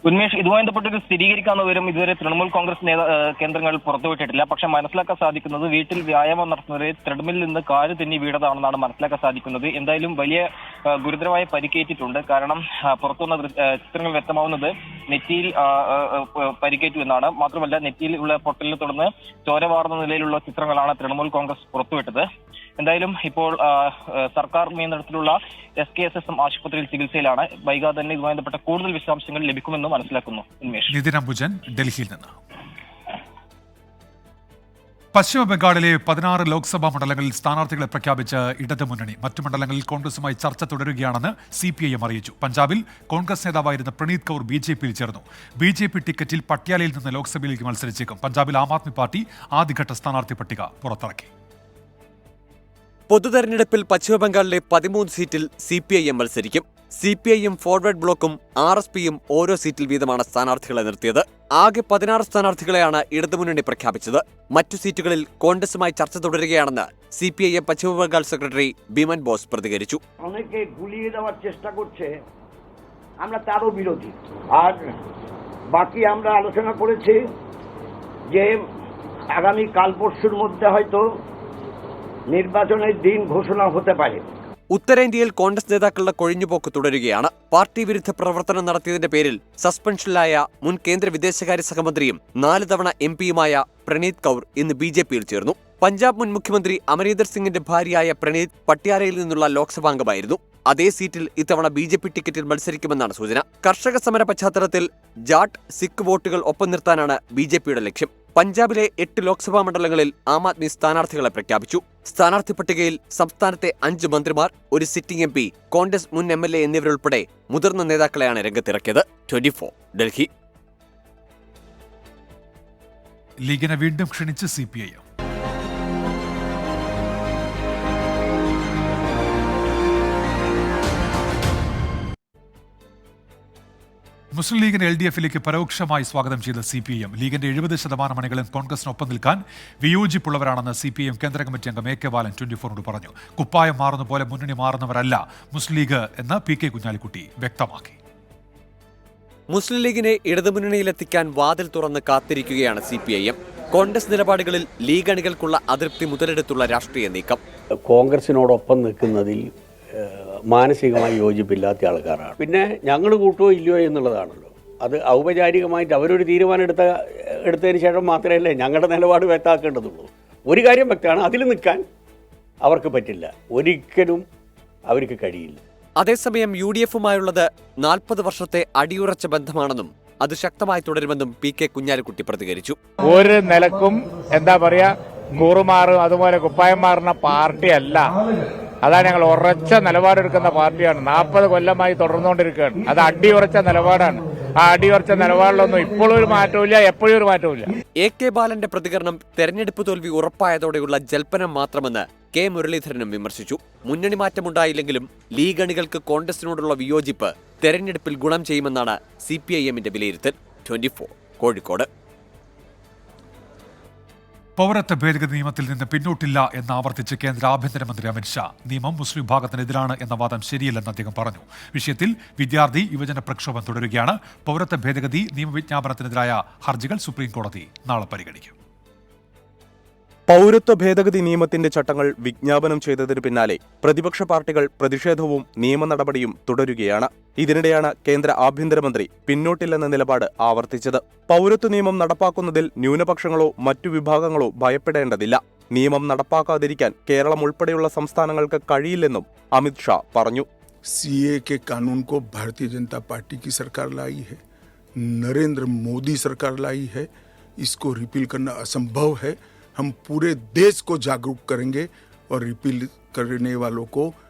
ഉന്മേഷ്, ഇതുമായി ബന്ധപ്പെട്ടൊരു സ്ഥിരീകരിക്കാവുന്ന വിവരം ഇതുവരെ തൃണമൂൽ കോൺഗ്രസ് കേന്ദ്രങ്ങൾ പുറത്തുവിട്ടിട്ടില്ല. പക്ഷെ മനസ്സിലാക്കാൻ സാധിക്കുന്നത് വീട്ടിൽ വ്യായാമം നടത്തുന്നവരെ ത്രെഡ്മില്ലിൽ നിന്ന് കാല് തെന്നി വീണതാണെന്നാണ് മനസ്സിലാക്കാൻ സാധിക്കുന്നത്. എന്തായാലും വലിയ ഗുരുതരമായ പരിക്കേറ്റിട്ടുണ്ട്. കാരണം പുറത്തുവന്ന ചിത്രങ്ങൾ വ്യക്തമാവുന്നത് നെറ്റിയിൽ പരിക്കേറ്റു എന്നാണ്. മാത്രമല്ല, നെറ്റിയിൽ ഉള്ള പൊട്ടലിനെ തുടർന്ന് ചോര വാർന്ന നിലയിലുള്ള ചിത്രങ്ങളാണ് തൃണമൂൽ കോൺഗ്രസ് പുറത്തുവിട്ടത്. എന്തായാലും ഇപ്പോൾ സർക്കാർ നിയന്ത്രണത്തിലുള്ള SKSM ആശുപത്രിയിൽ ചികിത്സയിലാണ്. വൈകാതെ തന്നെ ഇതുമായി ബന്ധപ്പെട്ട കൂടുതൽ വിശദാംശങ്ങൾ ലഭിക്കുമെന്ന് മനസ്സിലാക്കുന്നു. ഉന്മേഷ്. നിതിൻ അംബുജൻ ഡൽഹിയിൽ നിന്ന്. പശ്ചിമ ബംഗാളിലെ 16 ലോക്സഭാ മണ്ഡലങ്ങളിൽ സ്ഥാനാർത്ഥികളെ പ്രഖ്യാപിച്ച ഇടതുമുന്നണി. മറ്റു മണ്ഡലങ്ങളിൽ കോൺഗ്രസുമായി ചർച്ച തുടരുകയാണെന്ന് CPIM അറിയിച്ചു. പഞ്ചാബിൽ കോൺഗ്രസ് നേതാവായിരുന്ന പ്രണീത് കൗർ BJP-യിൽ ചേർന്നു. BJP ടിക്കറ്റിൽ പട്യാലയിൽ നിന്ന് ലോക്സഭയിലേക്ക് മത്സരിച്ചേക്കും. പഞ്ചാബിൽ ആം ആദ്മി പാർട്ടി ആദ്യഘട്ട സ്ഥാനാർത്ഥി പട്ടിക പുറത്തിറക്കി. പൊതുതെരഞ്ഞെടുപ്പിൽ പശ്ചിമബംഗാളിലെ 13 സീറ്റിൽ CPIM മത്സരിക്കും. CPIM ഫോർവേഡ് ബ്ലോക്കും RSPയും ഓരോ സീറ്റിൽ വീതമാണ് സ്ഥാനാർത്ഥികളെ നിർത്തിയത്. ആകെ 16 സ്ഥാനാർത്ഥികളെയാണ് ഇടതുമുന്നണി പ്രഖ്യാപിച്ചത്. മറ്റു സീറ്റുകളിൽ കോൺഗ്രസുമായി ചർച്ച തുടരുകയാണെന്ന് CPIM പശ്ചിമബംഗാൾ സെക്രട്ടറി বিমান বোস പ്രതികരിച്ചു. অনেকে গুলিয়ে দেওয়ার চেষ্টা করছে, আমরা তারও বিরোধী। আর বাকি আমরা আলোচনা করেছি যে আগামী কাল পরশুর মধ্যে হয়তো নির্বাচনের দিন ঘোষণা হতে পারে. ഉത്തരേന്ത്യയിൽ കോൺഗ്രസ് നേതാക്കളുടെ കൊഴിഞ്ഞുപോക്ക് തുടരുകയാണ്. പാർട്ടി വിരുദ്ധ പ്രവർത്തനം നടത്തിയതിന്റെ പേരിൽ സസ്പെൻഷനിലായ മുൻ കേന്ദ്ര വിദേശകാര്യ സഹമന്ത്രിയും 4 തവണ MPയുമായ പ്രണീത് കൗർ ഇന്ന് BJPയിൽ ചേർന്നു. പഞ്ചാബ് മുൻ മുഖ്യമന്ത്രി അമരീന്ദർ സിംഗിന്റെ ഭാര്യയായ പ്രണീത് പട്യാലയിൽ നിന്നുള്ള ലോക്സഭാംഗമായിരുന്നു. അതേ സീറ്റിൽ ഇത്തവണ BJP ടിക്കറ്റിൽ മത്സരിക്കുമെന്നാണ് സൂചന. കർഷക സമര പശ്ചാത്തലത്തിൽ ജാട്ട്, സിഖ് വോട്ടുകൾ ഒപ്പം നിർത്താനാണ് BJPയുടെ ലക്ഷ്യം. പഞ്ചാബിലെ 8 ലോക്സഭാ മണ്ഡലങ്ങളിൽ ആം ആദ്മി സ്ഥാനാർത്ഥികളെ പ്രഖ്യാപിച്ചു. സ്ഥാനാർത്ഥി പട്ടികയിൽ സംസ്ഥാനത്തെ 5 മന്ത്രിമാർ, ഒരു സിറ്റിംഗ് MP, കോൺഗ്രസ് മുൻ MLA എന്നിവരുൾപ്പെടെ മുതിർന്ന നേതാക്കളെയാണ് രംഗത്തിറക്കിയത്. 24 ഡൽഹി. ലീഗിനെ വീണ്ടും ക്ഷണിച്ച് CPIM. മുസ്ലിം ലീഗിനെ LDFിലേക്ക് പരോക്ഷമായി സ്വാഗതം ചെയ്ത CPIM. ലീഗിന്റെ 70% അണികളും കോൺഗ്രസിനൊപ്പം നിൽക്കാൻ വിയോജിപ്പുള്ളവരാണെന്ന് CPIM കേന്ദ്ര കമ്മിറ്റി അംഗം AK ബാലൻ 24നോട് പറഞ്ഞു. കുപ്പായം മാറുന്ന പോലെ മുന്നണി മാറുന്നവരല്ല മുസ്ലിം ലീഗ് എന്ന് PK കുഞ്ഞാലിക്കുട്ടി വ്യക്തമാക്കി. മുസ്ലിം ലീഗിനെ ഇടതുമുന്നണിയിലെത്തിക്കാൻ വാതിൽ തുറന്ന് കാത്തിരിക്കുകയാണ് CPIM. കോൺഗ്രസ് നിലപാടുകളിൽ ലീഗ് അണികൾക്കുള്ള അതൃപ്തി മുതലെടുത്തുള്ള രാഷ്ട്രീയ നീക്കം. കോൺഗ്രസിനോടൊപ്പം നിൽക്കുന്നതിൽ മാനസികമായി യോജിപ്പില്ലാത്ത ആൾക്കാരാണ്. പിന്നെ ഞങ്ങൾ കൂട്ടുകയോ ഇല്ലയോ എന്നുള്ളതാണല്ലോ. അത് ഔപചാരികമായിട്ട് അവരൊരു തീരുമാനം എടുത്തതിന് ശേഷം മാത്രമല്ലേ ഞങ്ങളുടെ നിലപാട് വ്യക്തമാക്കേണ്ടതുള്ളൂ. ഒരു കാര്യം വ്യക്തമാണ്, അതിൽ നിൽക്കാൻ അവർക്ക് പറ്റില്ല, ഒരിക്കലും അവർക്ക് കഴിയില്ല. അതേസമയം UDFുമായുള്ളത് 40 വർഷത്തെ അടിയുറച്ച ബന്ധമാണെന്നും അത് ശക്തമായി തുടരുമെന്നും PK കുഞ്ഞാലിക്കുട്ടി പ്രതികരിച്ചു. ഒരു നിലക്കും എന്താ പറയാ, കൂറുമാറും അതുപോലെ കുപ്പായം മാറുന്ന പാർട്ടിയല്ല. അതാണ് ഞങ്ങൾ ഉറച്ച നിലപാടെടുക്കുന്ന പാർട്ടിയാണ്. 40 കൊല്ലമായി തുടർന്നുകൊണ്ടിരിക്കുകയാണ്. അത് അടിയുറച്ച നിലപാടാണ്. ആ അടിയുറച്ച നിലപാടിലൊന്നും ഇപ്പോഴും ഒരു മാറ്റമില്ല, എപ്പോഴും ഒരു മാറ്റമില്ല. AK ബാലന്റെ പ്രതികരണം തെരഞ്ഞെടുപ്പ് തോൽവി ഉറപ്പായതോടെയുള്ള ജൽപ്പനം മാത്രമെന്ന് K മുരളീധരനും വിമർശിച്ചു. മുന്നണി മാറ്റമുണ്ടായില്ലെങ്കിലും ലീഗ് അണികൾക്ക് കോൺഗ്രസിനോടുള്ള വിയോജിപ്പ് തെരഞ്ഞെടുപ്പിൽ ഗുണം ചെയ്യുമെന്നാണ് CPIMന്റെ വിലയിരുത്തൽ. 24 കോഴിക്കോട്. പൗരത്വ ഭേദഗതി നിയമത്തിൽ നിന്ന് പിന്നോട്ടില്ല എന്ന് ആവർത്തിച്ച് കേന്ദ്ര ആഭ്യന്തരമന്ത്രി അമിത്ഷാ. നിയമം മുസ്ലിം വിഭാഗത്തിനെതിരാണ് എന്ന വാദം ശരിയല്ലെന്ന് അദ്ദേഹം പറഞ്ഞു. വിഷയത്തിൽ വിദ്യാർത്ഥി യുവജന പ്രക്ഷോഭം തുടരുകയാണ്. പൗരത്വ ഭേദഗതി നിയമവിജ്ഞാപനത്തിനെതിരായ ഹർജികൾ സുപ്രീംകോടതി നാളെ പരിഗണിക്കും. പൗരത്വ ഭേദഗതി നിയമത്തിന്റെ ചട്ടങ്ങൾ വിജ്ഞാപനം ചെയ്തതിനു പിന്നാലെ പ്രതിപക്ഷ പാർട്ടികൾ പ്രതിഷേധവും നിയമ നടപടിയും തുടരുകയാണ്. ഇതിനിടെയാണ് കേന്ദ്ര ആഭ്യന്തരമന്ത്രി പിന്നോട്ടില്ലെന്ന നിലപാട് ആവർത്തിച്ചത്. പൗരത്വ നിയമം നടപ്പാക്കുന്നതിൽ ന്യൂനപക്ഷങ്ങളോ മറ്റു വിഭാഗങ്ങളോ ഭയപ്പെടേണ്ടതില്ല. നിയമം നടപ്പാക്കാതിരിക്കാൻ കേരളം ഉൾപ്പെടെയുള്ള സംസ്ഥാനങ്ങൾക്ക് കഴിയില്ലെന്നും അമിത്ഷാ പറഞ്ഞു. CA के कानून को भारतीय जनता पार्टी की सरकार लाई है, नरेंद्र मोदी सरकार लाई है. इसको रिपील करना असंभव है. हम पूरे देश को जागरूक करेंगे और रिपील करने वालों को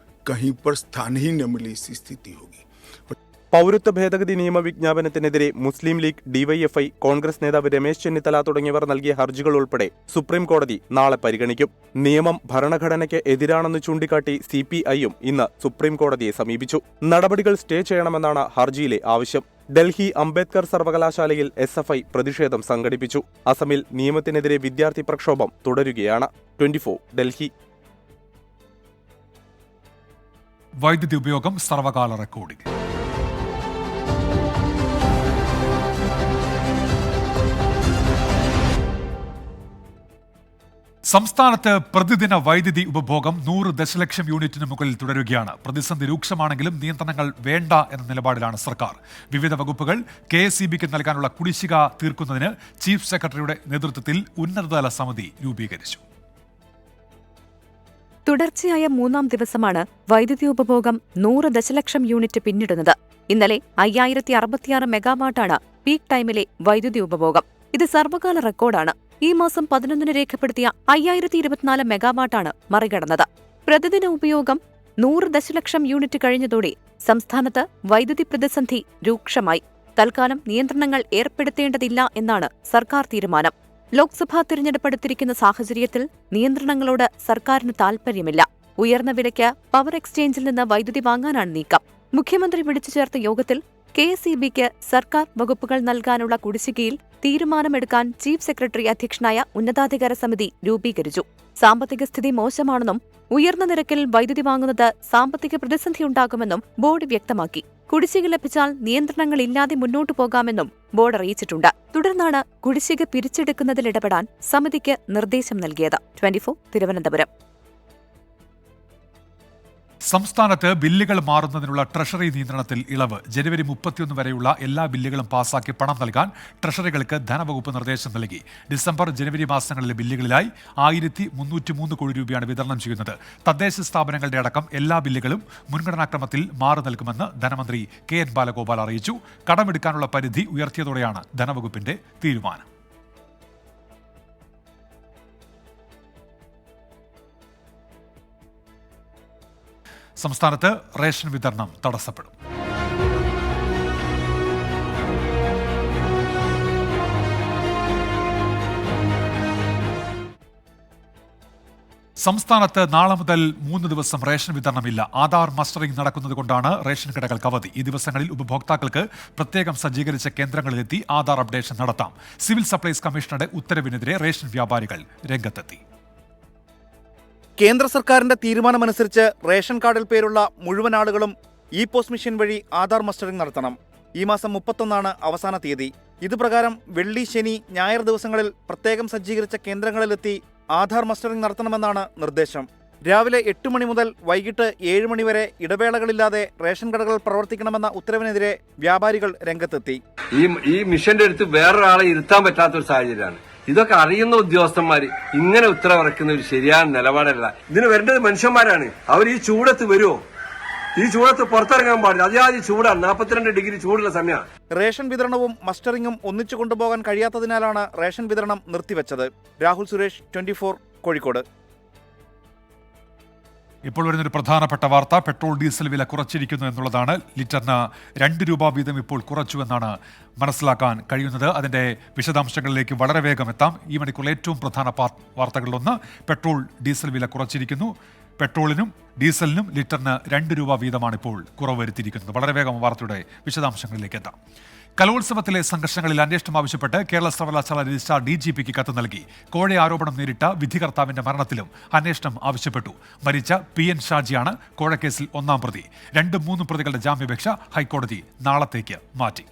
कहीं पर स्थान ही न मिले, इसी स्थिति होगी. പൗരത്വ ഭേദഗതി നിയമ വിജ്ഞാപനത്തിനെതിരെ മുസ്ലിം ലീഗ്, DYFI, കോൺഗ്രസ് നേതാവ് രമേശ് ചെന്നിത്തല തുടങ്ങിയവർ നൽകിയ ഹർജികൾ ഉൾപ്പെടെ സുപ്രീം കോടതി നാളെ പരിഗണിക്കും. നിയമം ഭരണഘടനയ്ക്ക് എതിരാണെന്ന് ചൂണ്ടിക്കാട്ടി CPIയും ഇന്ന് സുപ്രീം കോടതിയെ സമീപിച്ചു. നടപടികൾ സ്റ്റേ ചെയ്യണമെന്നാണ് ഹർജിയിലെ ആവശ്യം. ഡൽഹി അംബേദ്കർ സർവകലാശാലയിൽ SFI പ്രതിഷേധം സംഘടിപ്പിച്ചു. അസമിൽ നിയമത്തിനെതിരെ വിദ്യാർത്ഥി പ്രക്ഷോഭം തുടരുകയാണ്. 24 ഡൽഹി. വൈദ്യുതി ഉപയോഗം സർവകാല റെക്കോർഡിൽ. സംസ്ഥാനത്ത് പ്രതിദിന വൈദ്യുതി ഉപഭോഗം 100 ദശലക്ഷം യൂണിറ്റിന് മുകളിൽ തുടരുകയാണ്. പ്രതിസന്ധി രൂക്ഷമാണെങ്കിലും നിയന്ത്രണങ്ങൾ വേണ്ട എന്ന നിലപാടിലാണ് സർക്കാർ. വിവിധ വകുപ്പുകൾ KSEBക്ക് നൽകാനുള്ള കുടിശ്ശിക തീർക്കുന്നതിന് ചീഫ് സെക്രട്ടറിയുടെ നേതൃത്വത്തിൽ ഉന്നതതല സമിതി രൂപീകരിച്ചു. തുടർച്ചയായ 3-ാം ദിവസമാണ് വൈദ്യുതി ഉപഭോഗം 100 ദശലക്ഷം യൂണിറ്റ് പിന്നിടുന്നത്. ഇന്നലെ 5066 മെഗാവാട്ടാണ് പീക്ക് ടൈമിലെ വൈദ്യുതി ഉപഭോഗം. ഇത് സർവകാല റെക്കോർഡാണ്. ഈ മാസം 11-ന് രേഖപ്പെടുത്തിയ 5024 മെഗാവാട്ടാണ് മറികടന്നത്. പ്രതിദിന ഉപയോഗം 100 ദശലക്ഷം യൂണിറ്റ് കഴിഞ്ഞതോടെ സംസ്ഥാനത്ത് വൈദ്യുതി പ്രതിസന്ധി രൂക്ഷമായി. തൽക്കാലം നിയന്ത്രണങ്ങൾ ഏർപ്പെടുത്തേണ്ടതില്ല എന്നാണ് സർക്കാർ തീരുമാനം. ലോക്സഭാ തിരഞ്ഞെടുപ്പ് അടുത്തിരിക്കുന്ന സാഹചര്യത്തിൽ നിയന്ത്രണങ്ങളോട് സർക്കാരിന് താൽപര്യമില്ല. ഉയർന്ന വിലയ്ക്ക് പവർ എക്സ്ചേഞ്ചിൽ നിന്ന് വൈദ്യുതി വാങ്ങാനാണ് നീക്കം. മുഖ്യമന്ത്രി വിളിച്ചു ചേർത്ത യോഗത്തിൽ KSEBക്ക് സർക്കാർ വകുപ്പുകൾ നൽകാനുള്ള കുടിശ്ശികയിൽ തീരുമാനമെടുക്കാൻ ചീഫ് സെക്രട്ടറി അധ്യക്ഷനായ ഉന്നതാധികാര സമിതി രൂപീകരിച്ചു. സാമ്പത്തിക സ്ഥിതി മോശമാണെന്നും ഉയർന്ന നിരക്കിൽ വൈദ്യുതി വാങ്ങുന്നത് സാമ്പത്തിക പ്രതിസന്ധിയുണ്ടാകുമെന്നും ബോർഡ് വ്യക്തമാക്കി. കുടിശ്ശിക ലഭിച്ചാൽ നിയന്ത്രണങ്ങളില്ലാതെ മുന്നോട്ടു പോകാമെന്നും ബോർഡ് അറിയിച്ചിട്ടുണ്ട്. തുടർന്നാണ് കുടിശ്ശിക പിരിച്ചെടുക്കുന്നതിൽ ഇടപെടാൻ സമിതിക്ക് നിർദ്ദേശം നൽകിയത്. 24 തിരുവനന്തപുരം. സംസ്ഥാനത്ത് ബില്ലുകൾ മാറുന്നതിനുള്ള ട്രഷറി നിയന്ത്രണത്തിൽ ഇളവ്. ജനുവരി 31 വരെയുള്ള എല്ലാ ബില്ലുകളും പാസാക്കി പണം നൽകാൻ ട്രഷറികൾക്ക് ധനവകുപ്പ് നിർദ്ദേശം നൽകി. ഡിസംബർ, ജനുവരി മാസങ്ങളിലെ ബില്ലുകളിലായി 1303 കോടി രൂപയാണ് വിതരണം ചെയ്യുന്നത്. തദ്ദേശ സ്ഥാപനങ്ങളുടെ അടക്കം എല്ലാ ബില്ലുകളും മുൻഗണനാക്രമത്തിൽ മാറി നൽകുമെന്ന് ധനമന്ത്രി KN ബാലഗോപാൽ അറിയിച്ചു. കടമെടുക്കാനുള്ള പരിധി ഉയർത്തിയതോടെയാണ് ധനവകുപ്പിന്റെ തീരുമാനം. സംസ്ഥാനത്ത് റേഷൻ വിതരണം തടസ്സപ്പെടും. സംസ്ഥാനത്ത് നാളെ മുതൽ 3 ദിവസം റേഷൻ വിതരണമില്ല. ആധാർ മസ്റ്ററിംഗ് നടക്കുന്നതുകൊണ്ടാണ് റേഷൻ കടകൾക്ക് അവധി. ഈ ദിവസങ്ങളിൽ ഉപഭോക്താക്കൾക്ക് പ്രത്യേകം സജ്ജീകരിച്ച കേന്ദ്രങ്ങളിലെത്തി ആധാർ അപ്ഡേഷൻ നടത്താം. സിവിൽ സപ്ലൈസ് കമ്മീഷണറുടെ ഉത്തരവിനെതിരെ റേഷൻ വ്യാപാരികൾ രംഗത്തെത്തി. കേന്ദ്ര സർക്കാരിന്റെ തീരുമാനമനുസരിച്ച് റേഷൻ കാർഡിൽ പേരുള്ള മുഴുവൻ ആളുകളും പോസ്റ്റ് മെഷീൻ വഴി ആധാർ മസ്റ്ററിംഗ് നടത്തണം. ഈ മാസം 31 അവസാന തീയതി. ഇതുപ്രകാരം വെള്ളി, ശനി, ഞായർ ദിവസങ്ങളിൽ പ്രത്യേകം സജ്ജീകരിച്ച കേന്ദ്രങ്ങളിലെത്തി ആധാർ മസ്റ്ററിംഗ് നടത്തണമെന്നാണ് നിർദ്ദേശം. രാവിലെ 8 മണി മുതൽ വൈകിട്ട് 7 മണി വരെ ഇടവേളകളില്ലാതെ റേഷൻ കടകൾ പ്രവർത്തിക്കണമെന്ന ഉത്തരവിനെതിരെ വ്യാപാരികൾ രംഗത്തെത്തി. ഈ മിഷന്റെ അടുത്ത് വേറൊരാളെ ഇരുത്താൻ പറ്റാത്തൊരു സാഹചര്യമാണ്. ഇതൊക്കെ അറിയുന്ന ഉദ്യോഗസ്ഥന്മാർ ഇങ്ങനെ ഉത്തരവിറക്കുന്ന ഒരു ശരിയായ നിലപാടല്ല. ഇതിന് വരേണ്ടത് മനുഷ്യന്മാരാണ്. അവർ ഈ ചൂടത്ത് വരുമോ? ഈ ചൂടത്ത് പുറത്തിറങ്ങാൻ പാടില്ല. അതിയാദ്യം ചൂടാണ്. 42 ഡിഗ്രി ചൂടുള്ള സമയമാണ്. റേഷൻ വിതരണവും മസ്റ്ററിംഗും ഒന്നിച്ചു കൊണ്ടുപോകാൻ കഴിയാത്തതിനാലാണ് റേഷൻ വിതരണം നിർത്തിവെച്ചത്. രാഹുൽ സുരേഷ്, 24 കോഴിക്കോട്. ഇപ്പോൾ വരുന്നൊരു പ്രധാനപ്പെട്ട വാർത്ത, പെട്രോൾ ഡീസൽ വില കുറച്ചിരിക്കുന്നു എന്നുള്ളതാണ്. ലിറ്ററിന് 2 രൂപ വീതം ഇപ്പോൾ കുറച്ചുവെന്നാണ് മനസ്സിലാക്കാൻ കഴിയുന്നത്. അതിൻ്റെ വിശദാംശങ്ങളിലേക്ക് വളരെ വേഗം എത്താം. ഈ മണിക്കൂറിൽ ഏറ്റവും പ്രധാന വാർത്തകളിലൊന്ന്, പെട്രോൾ ഡീസൽ വില കുറച്ചിരിക്കുന്നു. പെട്രോളിനും ഡീസലിനും ലിറ്ററിന് 2 രൂപ വീതമാണ് ഇപ്പോൾ കുറവ് വരുത്തിയിരിക്കുന്നത്. വളരെ വേഗം വാർത്തയുടെ വിശദാംശങ്ങളിലേക്ക് എത്താം. കലോത്സവത്തിലെ സംഘർഷങ്ങളിൽ അന്വേഷണം ആവശ്യപ്പെട്ട് കേരള സർവകലാശാല രജിസ്ട്രാർ DGPക്ക് കത്ത് നൽകി. കോഴ ആരോപണം നേരിട്ട വിധികർത്താവിന്റെ മരണത്തിലും അന്വേഷണം ആവശ്യപ്പെട്ടു. മരിച്ച PN ഷാജിയാണ് കോഴക്കേസിൽ 1-ാം പ്രതി. 2-3 പ്രതികളുടെ ജാമ്യാപേക്ഷ ഹൈക്കോടതി നാളത്തേക്ക് മാറ്റി.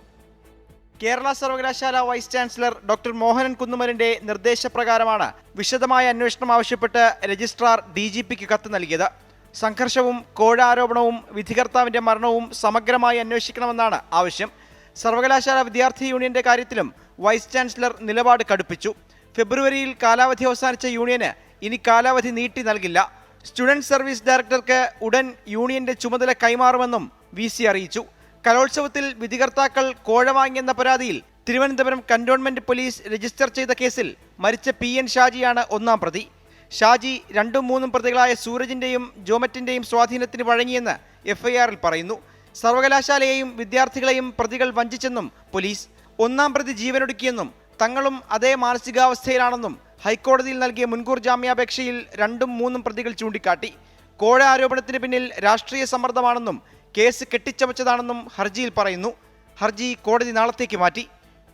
കേരള സർവകലാശാല വൈസ് ചാൻസലർ ഡോക്ടർ മോഹനൻ കുന്നുമലിന്റെ നിർദ്ദേശപ്രകാരമാണ് വിശദമായ അന്വേഷണം ആവശ്യപ്പെട്ട് രജിസ്ട്രാർ DGPക്ക് കത്ത് നൽകിയത്. സംഘർഷവും കോഴ ആരോപണവും വിധികർത്താവിന്റെ മരണവും സമഗ്രമായി അന്വേഷിക്കണമെന്നാണ് ആവശ്യം. സർവകലാശാല വിദ്യാർത്ഥി യൂണിയന്റെ കാര്യത്തിലും വൈസ് ചാൻസലർ നിലപാട് കടുപ്പിച്ചു. ഫെബ്രുവരിയിൽ കാലാവധി അവസാനിച്ച യൂണിയന് ഇനി കാലാവധി നീട്ടി നൽകില്ല. സ്റ്റുഡന്റ് സർവീസ് ഡയറക്ടർക്ക് ഉടൻ യൂണിയന്റെ ചുമതല കൈമാറുമെന്നും VC അറിയിച്ചു. കലോത്സവത്തിൽ വിധികർത്താക്കൾ കോഴ വാങ്ങിയെന്ന പരാതിയിൽ തിരുവനന്തപുരം കന്റോൺമെന്റ് പോലീസ് രജിസ്റ്റർ ചെയ്ത കേസിൽ മരിച്ച PN ഷാജിയാണ് 1-ാം പ്രതി. ഷാജി 2-3 പ്രതികളായ സൂരജിന്റെയും ജോമറ്റിന്റെയും സ്വാധീനത്തിന് വഴങ്ങിയെന്ന് FIR-ൽ പറയുന്നു. സർവകലാശാലയെയും വിദ്യാർത്ഥികളെയും പ്രതികൾ വഞ്ചിച്ചെന്നും പോലീസ്. 1-ാം പ്രതി ജീവനൊടുക്കിയെന്നും തങ്ങളും അതേ മാനസികാവസ്ഥയിലാണെന്നും ഹൈക്കോടതിയിൽ നൽകിയ മുൻകൂർ ജാമ്യാപേക്ഷയിൽ 2-3 പ്രതികൾ ചൂണ്ടിക്കാട്ടി. കോഴ ആരോപണത്തിന് പിന്നിൽ രാഷ്ട്രീയ സമ്മർദ്ദമാണെന്നും കേസ് കെട്ടിച്ചമച്ചതാണെന്നും ഹർജിയിൽ പറയുന്നു. ഹർജി കോടതി നാളത്തേക്ക് മാറ്റി.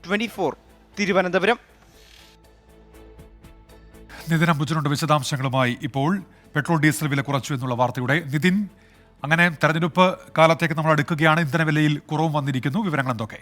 24 തിരുവനന്തപുരം. നിതിൻ അംബുജനുണ്ട് വിശദാംശങ്ങളുമായി. ഇപ്പോൾ പെട്രോൾ ഡീസൽ വില കുറച്ചു എന്നുള്ള വാർത്തയുടെ. നിതിൻ, അങ്ങനെ തെരഞ്ഞെടുപ്പ് കാലത്തേക്ക് നമ്മൾ അടുക്കുകയാണ്. ഇന്ധനവിലയിൽ കുറവും വന്നിരിക്കുന്നു. വിവരങ്ങൾ എന്തൊക്കെ?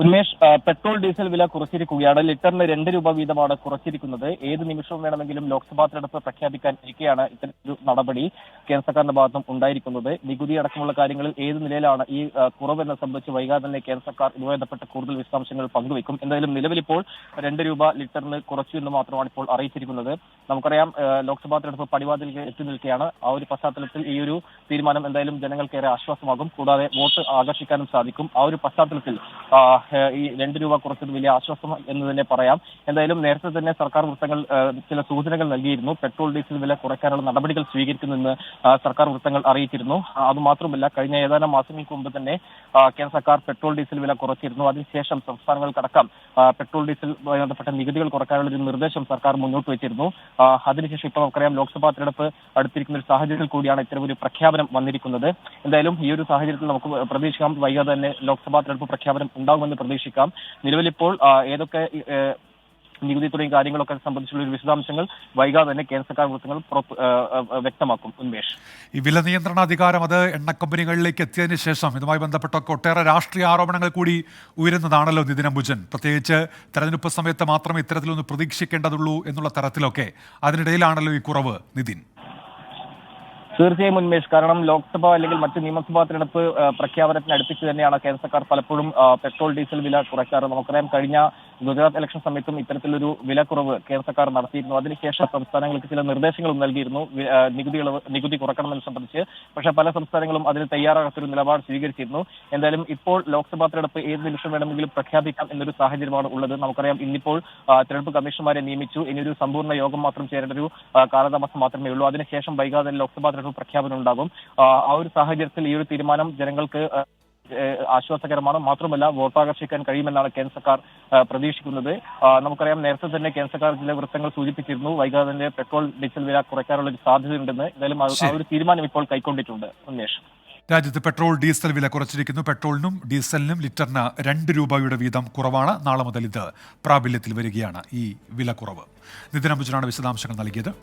ഉന്മേഷ്, പെട്രോൾ ഡീസൽ വില കുറച്ചിരിക്കുകയാണ്. ലിറ്ററിന് 2 രൂപ വീതമാണ് കുറച്ചിരിക്കുന്നത്. ഏത് നിമിഷവും വേണമെങ്കിലും ലോക്സഭാ തെരഞ്ഞെടുപ്പ് പ്രഖ്യാപിക്കാൻ ഇരിക്കെയാണ് ഇത്തരത്തിലൊരു നടപടി കേന്ദ്ര സർക്കാരിന്റെ ഭാഗത്തും ഉണ്ടായിരിക്കുന്നത്. നികുതി അടക്കമുള്ള കാര്യങ്ങളിൽ ഏത് നിലയിലാണ് ഈ കുറവെന്ന് സംബന്ധിച്ച് വൈകാതെ തന്നെ കേന്ദ്ര സർക്കാർ ഇതുമായി ബന്ധപ്പെട്ട കൂടുതൽ വിശദാംശങ്ങൾ പങ്കുവയ്ക്കും. എന്തായാലും നിലവിലിപ്പോൾ 2 രൂപ ലിറ്ററിന് കുറച്ചു എന്ന് മാത്രമാണ് ഇപ്പോൾ അറിയിച്ചിരിക്കുന്നത്. നമുക്കറിയാം, ലോക്സഭാ തെരഞ്ഞെടുപ്പ് പടിവാതിലേക്ക് എത്തി നിൽക്കുകയാണ്. ആ ഒരു പശ്ചാത്തലത്തിൽ ഈ ഒരു തീരുമാനം എന്തായാലും ജനങ്ങൾക്കേറെ ആശ്വാസമാകും. കൂടാതെ വോട്ട് ആകർഷിക്കാനും സാധിക്കും. ആ ഒരു പശ്ചാത്തലത്തിൽ ഈ 2 രൂപ കുറച്ചത് വലിയ ആശ്വാസം എന്ന് തന്നെ പറയാം. എന്തായാലും നേരത്തെ തന്നെ സർക്കാർ വൃത്തങ്ങൾ ചില സൂചനകൾ നൽകിയിരുന്നു. പെട്രോൾ ഡീസൽ വില കുറയ്ക്കാനുള്ള നടപടികൾ സ്വീകരിക്കുമെന്ന് സർക്കാർ വൃത്തങ്ങൾ അറിയിച്ചിരുന്നു. അതുമാത്രമല്ല, കഴിഞ്ഞ ഏതാനും മാസങ്ങൾക്ക് മുമ്പ് തന്നെ കേന്ദ്ര സർക്കാർ പെട്രോൾ ഡീസൽ വില കുറച്ചിരുന്നു. അതിനുശേഷം സംസ്ഥാനങ്ങൾക്കടക്കം പെട്രോൾ ഡീസൽ ബന്ധപ്പെട്ട നികുതികൾ കുറയ്ക്കാനുള്ള ഒരു നിർദ്ദേശം സർക്കാർ മുന്നോട്ട് വെച്ചിരുന്നു. അതിനുശേഷം ഇപ്പോൾ നമുക്കറിയാം ലോക്സഭാ തെരഞ്ഞെടുപ്പ് അടുത്തിരിക്കുന്ന ഒരു സാഹചര്യത്തിൽ കൂടിയാണ് ഇത്തരമൊരു പ്രഖ്യാപനം വന്നിരിക്കുന്നത്. എന്തായാലും ഈ ഒരു സാഹചര്യത്തിൽ നമുക്ക് പ്രതീക്ഷിക്കാം വൈകാതെ തന്നെ ലോക്സഭാ തെരഞ്ഞെടുപ്പ് പ്രഖ്യാപനം ഉണ്ടാകുമെന്ന് പ്രതീക്ഷിക്കാം. നിലവിലിപ്പോൾ ഏതൊക്കെ നികുതി തുടങ്ങിയ കാര്യങ്ങളൊക്കെ സംബന്ധിച്ചുള്ള ഒരു വിശദാംശങ്ങൾ വൈകാതെ തന്നെ കേന്ദ്ര സർക്കാർ വൃത്തങ്ങൾ വ്യക്തമാക്കും. ഉന്മേഷ്, ഈ വില നിയന്ത്രണാധികാരം അത് എണ്ണ കമ്പനികളിലേക്ക് എത്തിയതിനു ശേഷം ഇതുമായി ബന്ധപ്പെട്ടൊക്കെ ഒട്ടേറെ രാഷ്ട്രീയ ആരോപണങ്ങൾ കൂടി ഉയരുന്നതാണല്ലോ നിതിൻ അംബുജൻ. പ്രത്യേകിച്ച് തെരഞ്ഞെടുപ്പ് സമയത്ത് മാത്രമേ ഇത്തരത്തിലൊന്ന് പ്രതീക്ഷിക്കേണ്ടതുള്ളൂ എന്നുള്ള തരത്തിലൊക്കെ. അതിനിടയിലാണല്ലോ ഈ കുറവ് നിതിൻ. തീർച്ചയായും ഉന്മേഷ്, കാരണം ലോക്സഭ അല്ലെങ്കിൽ മറ്റ് നിയമസഭാ തെരഞ്ഞെടുപ്പ് പ്രഖ്യാപനത്തിന് അടുപ്പിച്ച് തന്നെയാണ് കേന്ദ്ര സർക്കാർ പലപ്പോഴും പെട്രോൾ ഡീസൽ വില കുറയ്ക്കാറ്. നമുക്കറിയാം കഴിഞ്ഞ ഗുജറാത്ത് ഇലക്ഷൻ സമയത്തും ഇത്തരത്തിലൊരു വിലക്കുറവ് കേന്ദ്ര സർക്കാർ നടത്തിയിരുന്നു. അതിനുശേഷം സംസ്ഥാനങ്ങൾക്ക് ചില നിർദ്ദേശങ്ങളും നൽകിയിരുന്നു നികുതി കുറക്കണമെന്ന് സംബന്ധിച്ച്. പക്ഷേ പല സംസ്ഥാനങ്ങളും അതിന് തയ്യാറാകാത്തൊരു നിലപാട് സ്വീകരിച്ചിരുന്നു. എന്തായാലും ഇപ്പോൾ ലോക്സഭാ തെരഞ്ഞെടുപ്പ് ഏത് നിമിഷം വേണമെങ്കിലും പ്രഖ്യാപിക്കാം എന്നൊരു സാഹചര്യമാണ് ഉള്ളത്. നമുക്കറിയാം ഇന്നിപ്പോൾ തെരഞ്ഞെടുപ്പ് കമ്മീഷണർമാരെ നിയമിച്ചു. ഇനിയൊരു സമ്പൂർണ്ണ യോഗം മാത്രം ചേരേണ്ട ഒരു കാലതാമസം മാത്രമേ ഉള്ളൂ. അതിനുശേഷം വൈകാതെ ലോക്സഭാ തെരഞ്ഞെടുപ്പ് പ്രഖ്യാപനം ഉണ്ടാകും. ആ ഒരു സാഹചര്യത്തിൽ ഈ ഒരു തീരുമാനം ജനങ്ങൾക്ക് ആശ്വാസകരമാണ്. മാത്രമല്ല വോട്ടാകർഷിക്കാൻ കഴിയുമെന്നാണ് കേന്ദ്ര സർക്കാർ പ്രതീക്ഷിക്കുന്നത്. നമുക്കറിയാം നേരത്തെ തന്നെ കേന്ദ്ര സർക്കാർ ചില വൃത്തങ്ങൾ സൂചിപ്പിച്ചിരുന്നു വൈകാതെ തന്നെ പെട്രോൾ ഡീസൽ വില കുറയ്ക്കാനുള്ള ഒരു സാധ്യതയുണ്ടെന്ന്. എന്തായാലും ആ ഒരു തീരുമാനം ഇപ്പോൾ കൈക്കൊണ്ടിട്ടുണ്ട്. ഉന്മേഷ്, രാജ്യത്ത് പെട്രോൾ ഡീസൽ വില കുറച്ചിരിക്കുന്നു. പെട്രോളിനും ഡീസലിനും ലിറ്ററിന് 2 രൂപയുടെ വീതം കുറവാണ്. നാളെ മുതൽ ഇത് പ്രാബല്യത്തിൽ വരികയാണ് ഈ വില കുറവ്. നിതിൻ അംബുജനാണ് വിശദാംശങ്ങൾ നൽകിയത്.